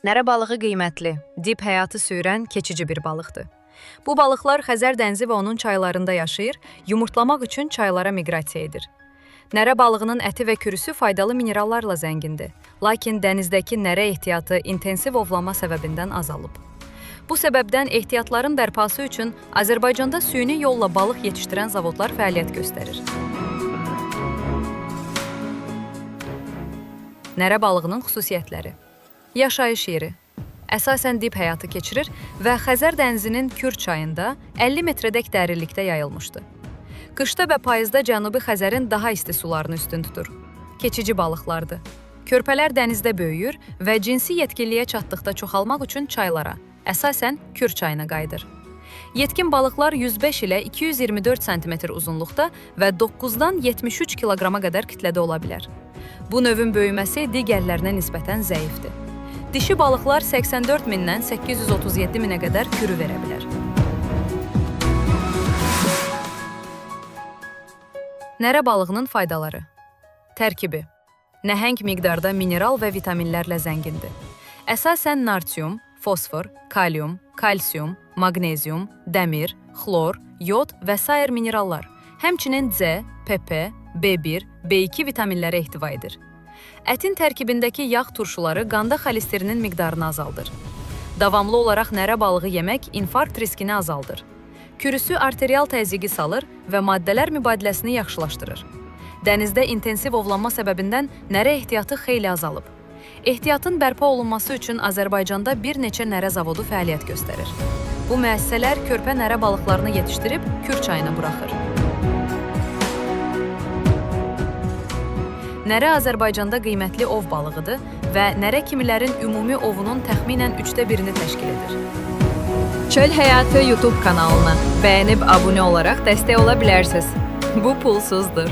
Nərə balığı qiymətli, dib həyatı sürən keçici bir balıqdır. Bu balıqlar Xəzər dənizi və onun çaylarında yaşayır, yumurtlamaq üçün çaylara miqrasiya edir. Nərə balığının əti və kürüsü faydalı minerallarla zəngindir, lakin dənizdəki nərə ehtiyatı intensiv ovlanma səbəbindən azalıb. Bu səbəbdən ehtiyatların bərpası üçün Azərbaycanda süni yolla balıq yetişdirən zavodlar fəaliyyət göstərir. Nərə balığının xüsusiyyətləri. Yaşayış yeri. Əsasən dib həyatı keçirir və Xəzər dənizinin Kür çayında 50 metrədək dərinlikdə yayılmışdı. Qışda və payızda Cənubi Xəzərin daha isti sularını üstün tutur. Keçici balıqlardır. Körpələr dənizdə böyüyür və cinsi yetkilliyə çatdıqda çoxalmaq üçün çaylara, əsasən Kür çayına qayıdır. Yetkin balıqlar 105 ilə 224 sm uzunluqda və 9-dan 73 kiloqrama qədər kütlədə ola bilər. Bu növün böyüməsi digərlərinə nisbətən zəifdir. Dişi balıqlar 84 mindən 837 minə qədər kürü verə bilər. Nərə balığının faydaları. Tərkibi. Nəhəng miqdarda mineral və vitaminlərlə zəngindir. Əsasən narsium, fosfor, kalium, kalsium, maqnezium, dəmir, xlor, yod və sair minerallar, həmçinin C, PP, B1, B2 vitaminləri ehtiva edir. Ətin tərkibindəki yağ turşuları qanda xolesterinin miqdarını azaldır. Davamlı olaraq nərə balığı yemək infarkt riskini azaldır. Kürüsü arterial təzyiqi salır və maddələr mübadiləsini yaxşılaşdırır. Dənizdə intensiv ovlanma səbəbindən nərə ehtiyatı xeyli azalıb. Ehtiyatın bərpa olunması üçün Azərbaycanda bir neçə nərə zavodu fəaliyyət göstərir. Bu müəssisələr körpə nərə balıqlarını yetişdirib Kür çayına buraxır. Nərə Azərbaycanda qiymətli ov balığıdır və nərə kimilərin ümumi ovunun təxminən 1/3-ni təşkil edir. Çöl Həyatı YouTube kanalına bəyənib abunə olaraq dəstək ola bilərsiniz. Bu pulsuzdur.